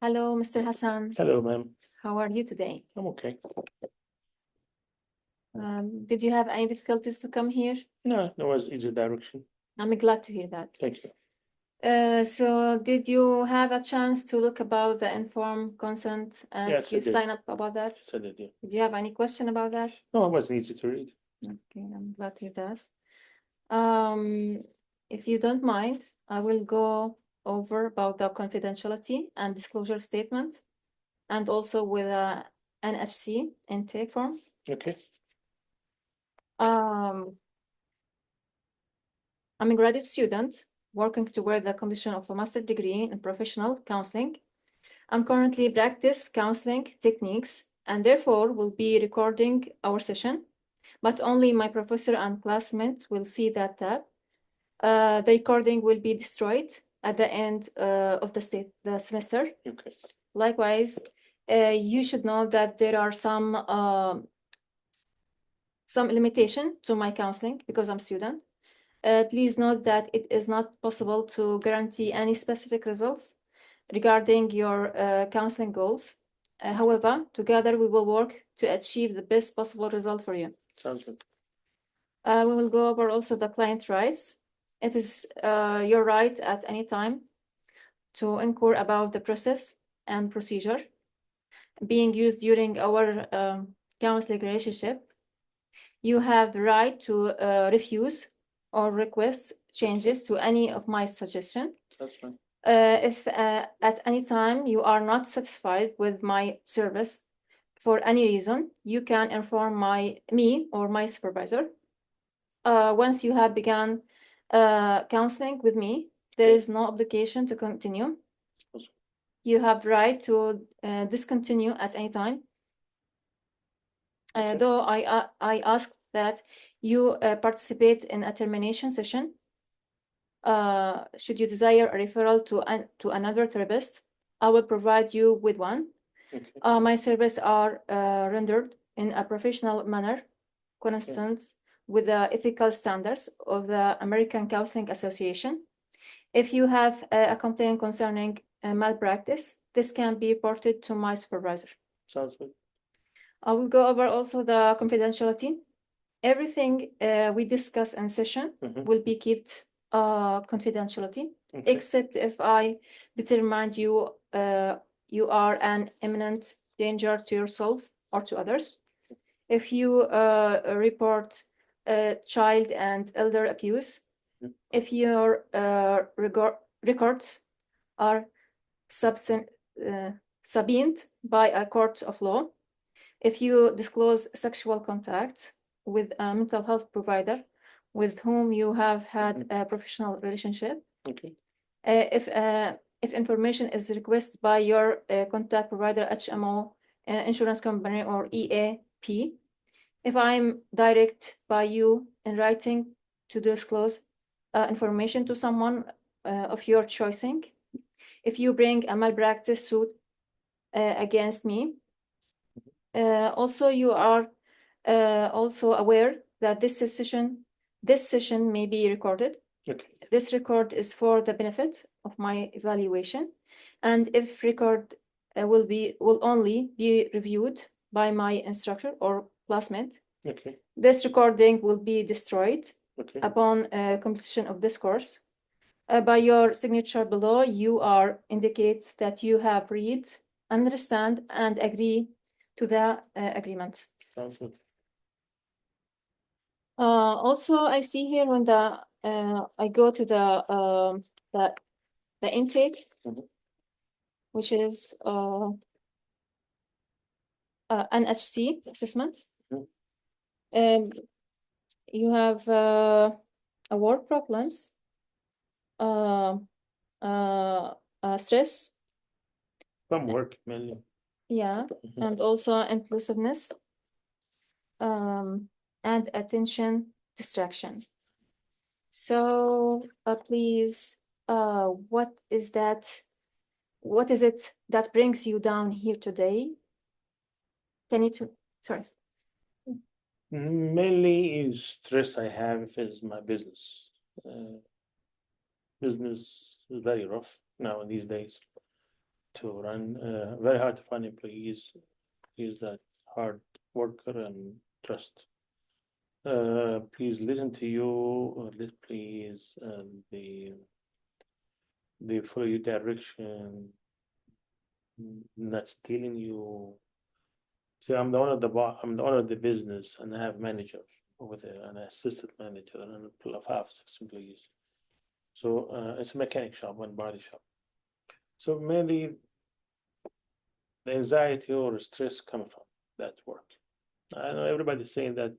Hello, Mr. Hassan. Hello, ma'am. How are you today? I'm okay. Did you have any difficulties to come here? No, there was easy direction. I'm glad to hear that. Thank you. So did you have a chance to look about the informed consent and Yes, I you did. sign up about that? Yes, I did, yeah. Did you have any question about that? No, it wasn't easy to read. Okay, I'm glad to hear that. If you don't mind, I will go over about the confidentiality and disclosure statement and also with a NHC intake form. Okay. I'm a graduate student working toward the completion of a master's degree in professional counseling. I'm currently practice counseling techniques and therefore will be recording our session, but only my professor and classmate will see that tab. The recording will be destroyed at the end of the semester. Okay. Likewise, you should know that there are some limitation to my counseling because I'm a student. Please note that it is not possible to guarantee any specific results regarding your counseling goals. However, together we will work to achieve the best possible result for you. Sounds good. We will go over also the client rights. It is your right at any time to inquire about the process and procedure being used during our counseling relationship. You have the right to refuse or request changes to any of my suggestions. That's fine. If at any time you are not satisfied with my service for any reason, you can inform me or my supervisor. Once you have begun counseling with me, there is no obligation to continue. Awesome. You have the right to discontinue at any time. Okay. Though I ask that you participate in a termination session. Should you desire a referral to another therapist, I will provide you with one. Okay. My services are rendered in a professional manner, consistent with the ethical standards of the American Counseling Association. If you have a complaint concerning malpractice, this can be reported to my supervisor. Sounds good. I will go over also the confidentiality. Everything we discuss in session will be kept confidentiality, Okay. except if I determine you are an imminent danger to yourself or to others. If you report child and elder abuse, if your records are subpoenaed by a court of law, if you disclose sexual contact with a mental health provider with whom you have had a professional relationship, Okay. If information is requested by your contact provider, HMO, insurance company, or EAP, if I'm direct by you in writing to disclose information to someone of your choosing, if you bring a malpractice suit against me, also you are also aware that this session may be recorded. Okay. This record is for the benefit of my evaluation, and if record will only be reviewed by my instructor or classmate. Okay. This recording will be destroyed Okay. upon completion of this course. By your signature below, you are indicates that you have read, understand, and agree to the agreement. Sounds good. Also, I see here when I go to the intake, which is NHC assessment. You have award problems, stress, From work mainly. yeah, and also impulsiveness, and attention distraction. So please, what is it that brings you down here today? Can you sorry. Mainly is stress I have is my business. Business is very rough now in these days. to run, very hard to find employees that hard worker and trust. Please listen to you, please, they follow your direction, not stealing you. See, I'm the owner of I'm the owner of the business, and I have manager over there, and an assistant manager, and I have 6 employees. So it's a mechanic shop and body shop. So mainly the anxiety or stress coming from that work. I know everybody's saying that,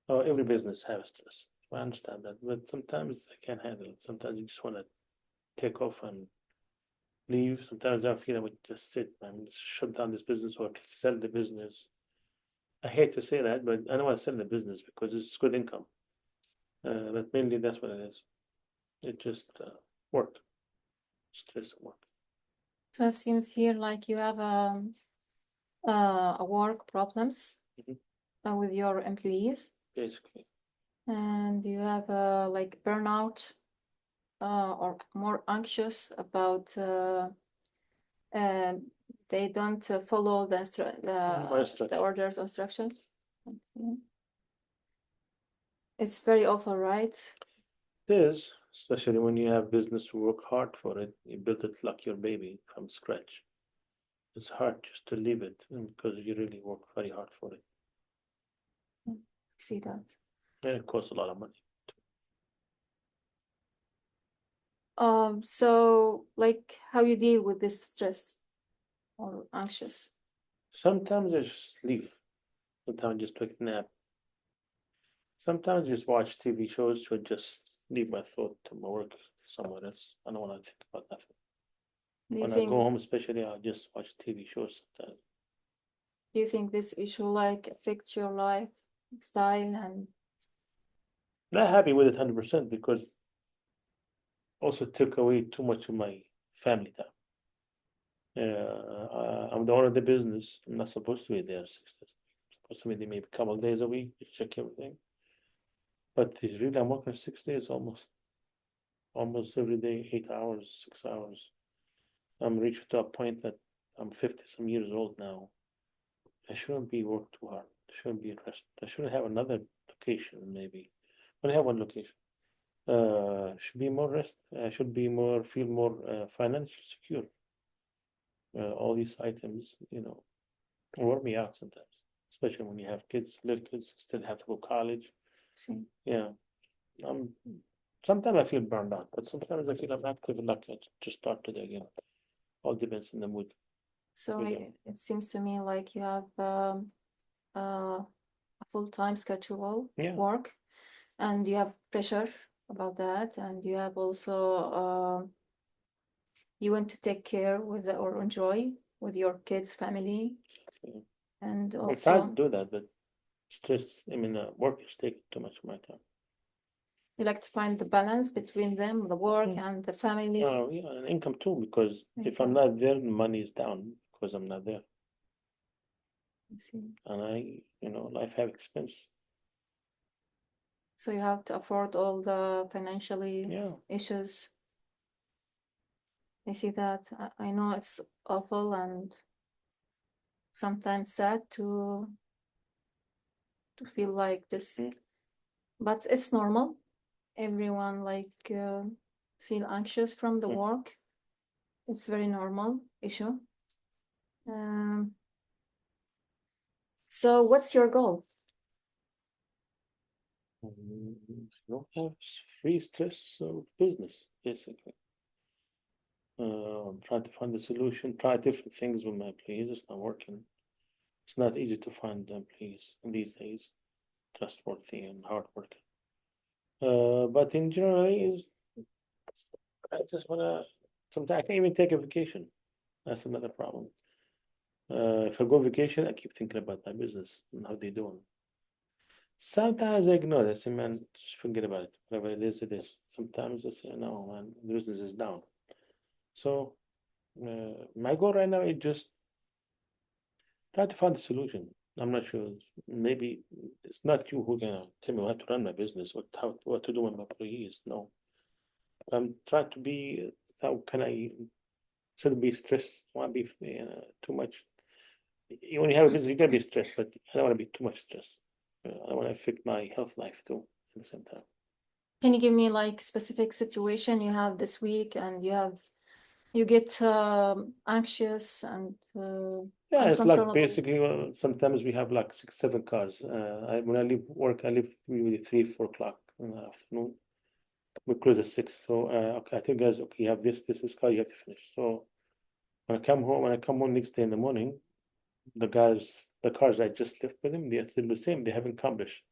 oh, every business has stress. I understand that, but sometimes I can't handle it. Sometimes you just want to take off and leave. Sometimes I feel I would just sit and shut down this business or sell the business. I hate to say that, but I don't want to sell the business because it's good income. But mainly that's what it is. It just work, stress at work. So it seems here like you have a work problems Mhm. with your employees, Basically. and you have like burnout or more anxious about they don't follow the My the instruction. orders or instructions. Okay. It's very awful, right? It is, especially when you have business to work hard for it. You build it like your baby from scratch. It's hard just to leave it because you really work very hard for it. See that. And it costs a lot of money. So like how you deal with this stress or anxious? Sometimes I just leave. Sometimes I just take a nap. Sometimes I just watch TV shows to just leave my thought to my work somewhere else. I don't want to think about nothing. Do you When I think go home, especially, I'll just watch TV shows sometimes. do you think this issue like affects your lifestyle and Not happy with it 100% because also took away too much of my family time. I'm the owner of the business. I'm not supposed to be there 6 days. Supposed to be there maybe a couple of days a week to check everything. But really, I'm working 6 days almost every day, 8 hours, 6 hours. I'm reached to a point that I'm 50 some years old now. I shouldn't be work too hard. I shouldn't be rest. I shouldn't have another location maybe. When I have one location, should be more rest. I should be more feel more financially secure. All these items, wear me out sometimes, especially when you have kids, little kids, still have to go college. see? Yeah, um, sometimes I feel burned out, but sometimes I feel I'm active and lucky. I just start today again. All depends on the mood. So Yeah. it seems to me like you have a full-time schedule Yeah. work and you have pressure about that, and you have also you want to take care with or enjoy with your kids, family, Yeah. and I try to also do that, but stress. I mean, work is taking too much of my time. you like to find the balance between them, the work Mhm. and the family. Yeah, and income too, because if I'm Income. not there, the money is down because I'm not there, I see. and life have expense. So you have to afford all the financially Yeah, issues. I see that. I know it's awful and sometimes sad to feel like this, Mm. but it's normal. Everyone like feel anxious from the Mm. work. It's very normal issue. Um, so what's your goal? Don't have free stress of business, basically. I'm trying to find a solution, try different things with my employees. It's not working. It's not easy to find employees in these days, trustworthy and hardworking. But in general, I just wanna. Sometimes I can't even take a vacation. That's another problem. If I go vacation, I keep thinking about my business and how they doing. Sometimes I ignore this, and man, just forget about it. Whatever it is, it is. Sometimes I say, no, man, the business is down. So my goal right now is just try to find a solution. I'm not sure. Maybe it's not you who gonna tell me how to run my business or what to do with my employees. No, I'm trying to be. How can I shouldn't be stressed, want to be too much. When you have a business, you gotta be stressed, but I don't want to be too much stress. I want to affect my health life too at the same time. Can you give me like specific situation you have this week and you get anxious and Yeah, it's like uncontrollable? basically sometimes we have like 6, 7 cars. When I leave work, I leave maybe 3, 4 o'clock in the afternoon. We close at 6. So okay, I tell guys, okay, you have this car, you have to finish. So when I come home next day in the morning, the cars I just left with them, they're still the same. They haven't accomplished.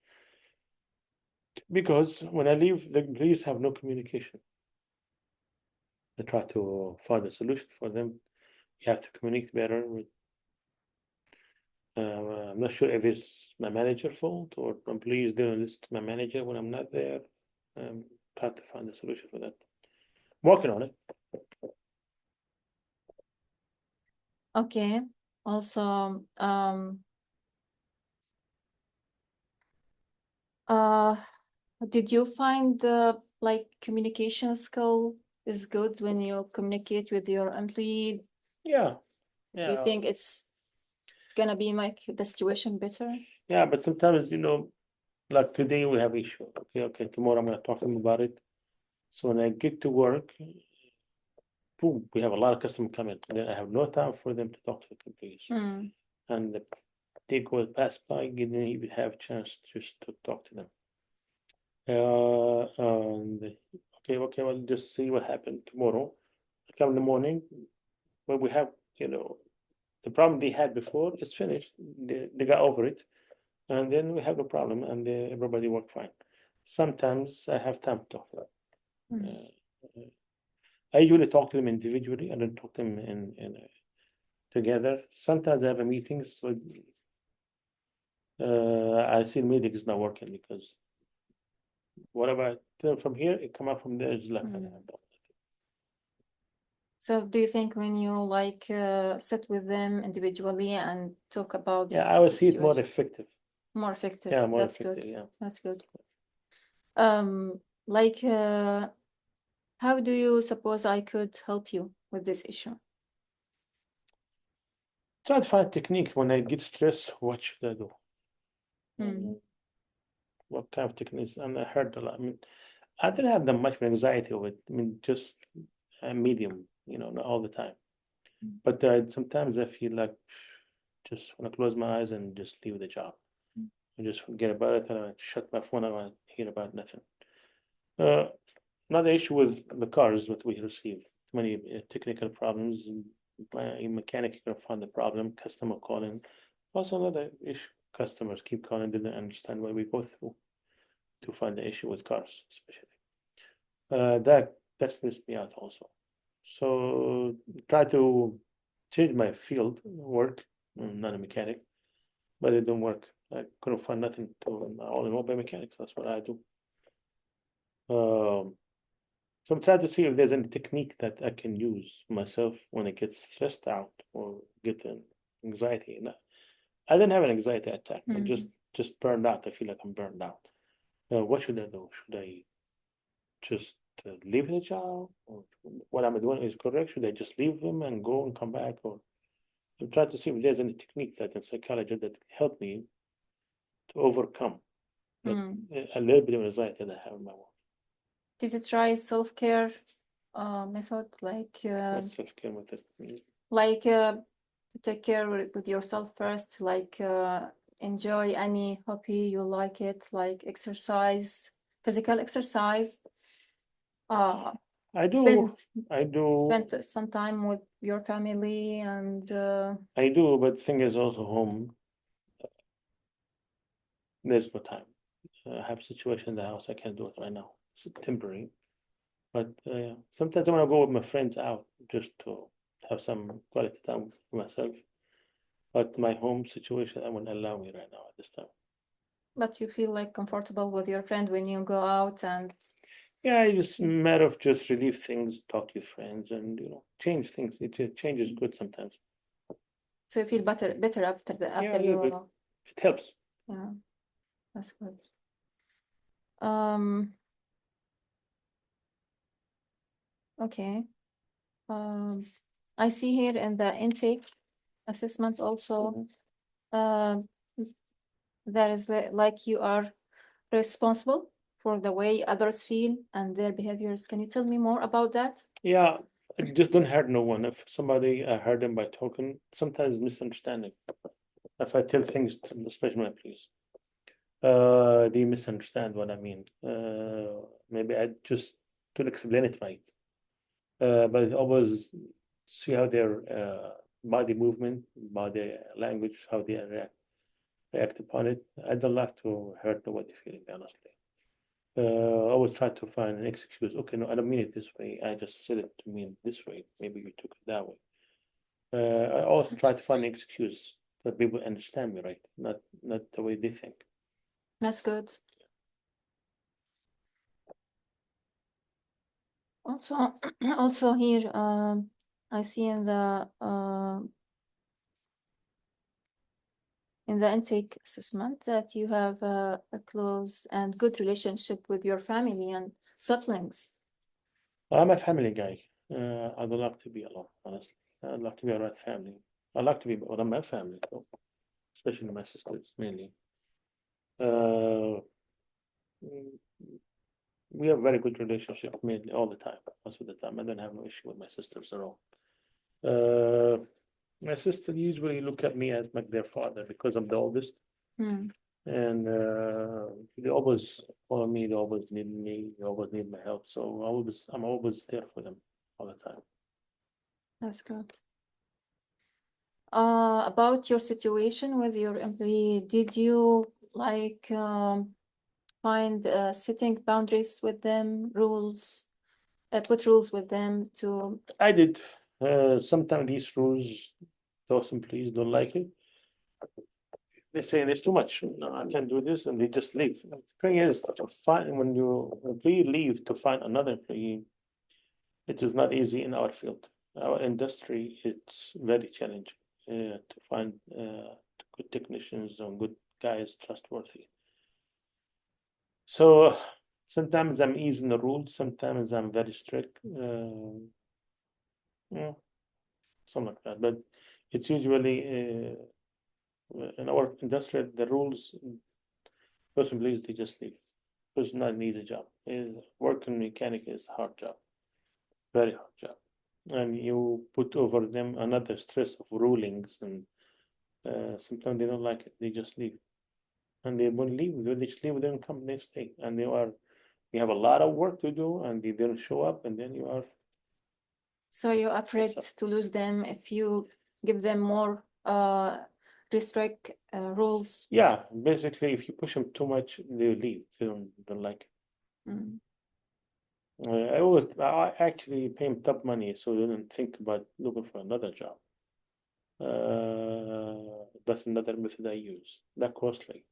Because when I leave, the employees have no communication. I try to find a solution for them. You have to communicate better with. I'm not sure if it's my manager fault or employees doing this to my manager when I'm not there. Try to find a solution for that. Working on it. Okay. Also, did you find the like communication skill is good when you communicate with your employee? Yeah, Do you yeah, think it's gonna be make the situation better? yeah. But sometimes like today we have issue. Okay. Tomorrow I'm gonna talk to them about it. So when I get to work, boom, we have a lot of customers coming. Then I have no time for them to talk to the employees. Hmm. And the day goes pass by, didn't even have a chance just to talk to them. And okay, well, just see what happened tomorrow. I come in the morning, when we have, the problem they had before is finished. They got over it, and then we have no problem, and everybody worked fine. Sometimes I have time to talk to them. Hmm. I usually talk to them individually. I don't talk to them in together. Sometimes I have a meeting, so I see the meeting is not working because whatever I tell from here, it come out from there is like. So do you think when you like sit with them individually and talk about Yeah, I would see it more situation, effective. more effective? Yeah, more That's effective. good. Yeah. That's good. Like how do you suppose I could help you with this issue? Try to find technique when I get stressed. What should I do? What kind of techniques? And I heard a lot. I mean, I didn't have that much anxiety with. I mean, just a medium. Not all the time. But sometimes I feel like just want to close my eyes and just leave the job. I just forget about it and I shut my phone. I don't want to hear about nothing. Another issue with the cars that we receive, many technical problems. A mechanic can find the problem, customer calling. Also another issue, customers keep calling, didn't understand what we go through to find the issue with cars, especially. That stresses me out also. So try to change my field work. I'm not a mechanic, but it don't work. I couldn't find nothing to all in all by mechanics. That's what I do. So I'm trying to see if there's any technique that I can use myself when I get stressed out or get an anxiety. And I didn't have an anxiety attack. I just burned out. I feel like I'm burned out. What should I do? Should I just leave the job, or what I'm doing is correct? Should I just leave them and go and come back, or I'm trying to see if there's any technique that in psychology that help me to overcome a little bit of anxiety that I have in my work. Did you try self-care method like What's self-care method? like take care with yourself first, like enjoy any hobby you like it, like exercise, physical exercise. I do. Spend some time with your family and I do, but the thing is also home. There's no time. I have a situation in the house. I can't do it right now. It's temporary. But sometimes I want to go with my friends out just to have some quality time for myself. But my home situation, I won't allow me right now at this time. but you feel like comfortable with your friend when you go out and Yeah, it's just a matter of just relieve things, talk to your friends, and change things. Change is good sometimes. so you feel better after Yeah, you it helps. yeah, that's good. Okay. I see here in the intake assessment also, that is like you are responsible for the way others feel and their behaviors. Can you tell me more about that? Yeah, just don't hurt no one. If somebody I hurt them by talking, sometimes misunderstanding. If I tell things, especially my employees, they misunderstand what I mean. Maybe I just don't explain it right. But always see how their body movement, body language, how they react upon it. I don't like to hurt nobody's feeling, honestly. I always try to find an excuse. Okay, no, I don't mean it this way. I just said it to mean this way. Maybe you took it that way. I always try to find an excuse that people understand me right, not the way they think. That's good. Also, also here, I see in the intake assessment that you have a close and good relationship with your family and siblings. I'm a family guy. I don't like to be alone, honestly. I'd like to be around family. I like to be around my family, though, especially my sisters mainly. Uh, mm, we have very good relationship mainly all the time, most of the time. I don't have no issue with my sisters at all. My sister usually look at me as like their father because I'm the oldest, Hmm. and they always follow me. They always need me. They always need my help. So I'm always there for them all the time. That's good. About your situation with your employee, did you like find setting boundaries with them, rules, put rules with them to? I did. Sometimes these rules, those employees don't like it. They say there's too much. No, I can't do this, and they just leave. The thing is, to find when you employee leave to find another employee, it is not easy in our field. Our industry, it's very challenging to find good technicians and good guys, trustworthy. So sometimes I'm easing the rules, sometimes I'm very strict. Yeah, something like that. But it's usually in our industry, the rules, person believes they just leave. It's not an easy job. Working mechanic is a hard job, very hard job. And you put over them another stress of rulings, and sometimes they don't like it. They just leave, and they won't leave. They just leave. They don't come next day, and you have a lot of work to do, and they don't show up, and then you are. So you're afraid Yes, sir. to lose them if you give them more restrict rules. Yeah, basically, if you push them too much, they leave. They don't like it. Mm. I actually pay them top money, so they don't think about looking for another job. That's another method I use. That costly,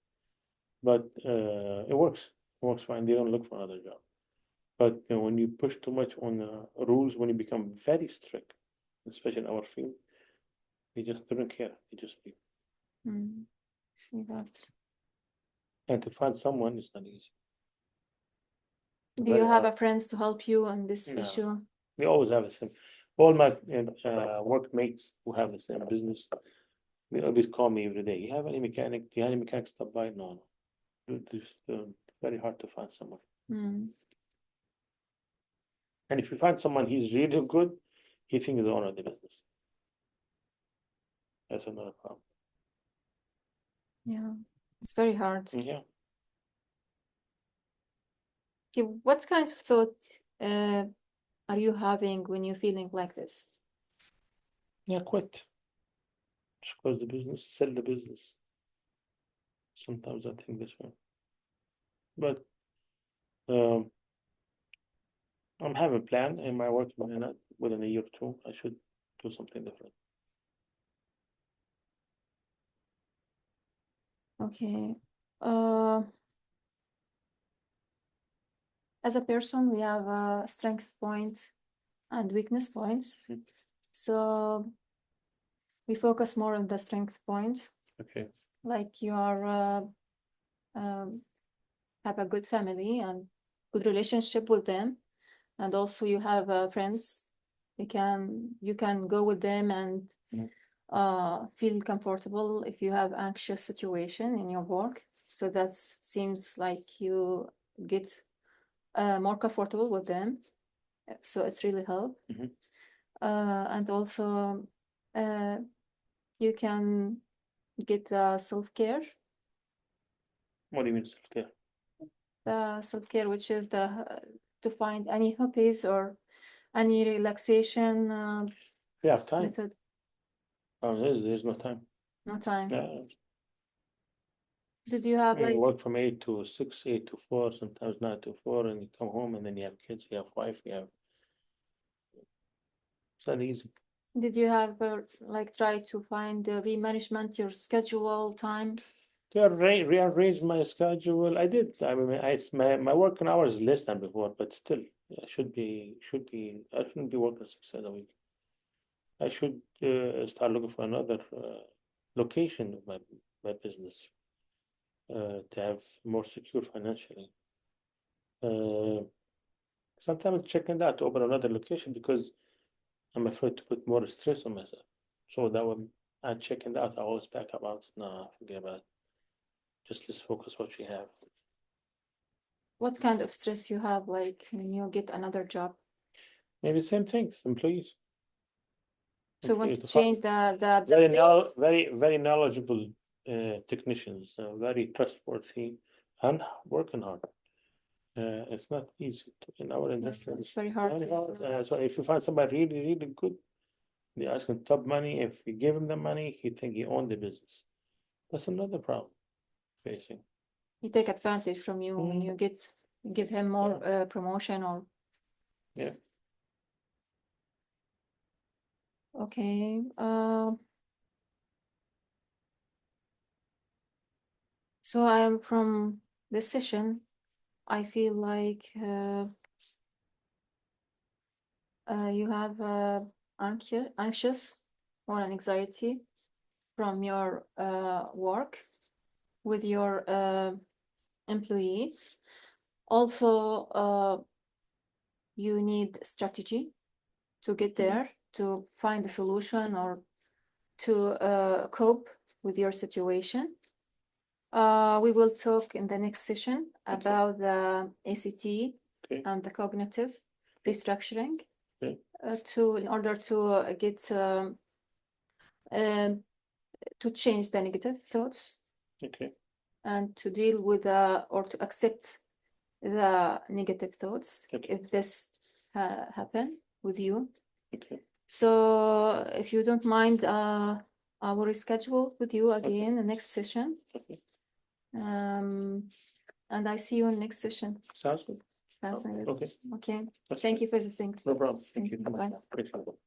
but it works. It works fine. They don't look for another job. But when you push too much on rules, when you become very strict, especially in our field, they just don't care. They just leave. Mm. See that. And to find someone is not easy. Do Very you have hard. a friends to help you on this No, issue? we always have the same. All my workmates who have the same business, they always call me every day. You have any mechanic? Do you have any mechanic stop by? No, no. It's very hard to find someone. Mm. And if you find someone he's really good, he thinks he's the owner of the business. That's another problem. Yeah, it's very hard. Yeah. Okay, what kinds of thought are you having when you're feeling like this? Yeah, quit. Just close the business, sell the business. Sometimes I think this way. But um, I'm having a plan. Am I working on it within a year or two? I should do something different. Okay. As a person, we have strength points and weakness points. Mhm. So we focus more on the strength point, Okay. like you are have a good family and good relationship with them, and also you have friends you can go with them and Mhm. feel comfortable if you have anxious situation in your work. So that seems like you get more comfortable with them. So it's really help. Mhm. And also you can get self-care. What do you mean self-care? The self-care, which is to find any hobbies or any relaxation You have time. method. Oh, there's no time. No time. Yeah, Did you have you like, work from 8 to 6, 8 to 4, sometimes 9 to 4, and you come home and then you have kids, you have wife, it's not easy. did you have like try to find remanagement your schedule times? To rearrange my schedule, I did. I mean, my working hours is less than before, but still, I shouldn't be working 6 days a week. I should start looking for another location of my business to have more secure financially. Sometimes checking that to open another location because I'm afraid to put more stress on myself. So that when I checking out, I always back about, no, forget about it. Just let's focus what you have. What kind of stress you have like when you get another job? Maybe same thing, employees. So want Employees to to find change the place? very knowledgeable technicians, very trustworthy and working hard. It's not easy in our industry. It's very hard Very to hard. know that. So if you find somebody really good, they ask him top money. If you give him the money, he think he owned the business. That's another problem facing. He take advantage from you when Mm. you give him more promotion or. Yeah. Okay. So I am from this session. I feel like you have anxious or an anxiety from your work with your employees. Also, you need strategy to get there, to find a solution or to cope with your situation. We will talk in the next session about the ACT Okay. and the cognitive restructuring Okay. in order to get to change the negative thoughts Okay. and to deal with or to accept the negative thoughts Okay. if this happen with you. Okay. So if you don't mind, I will reschedule with you again the next session. Okay. And I see you in next session. Sounds good. That's it. Okay. Okay. That's Thank good. you for listening. No problem. Thank you. Bye. Appreciate it.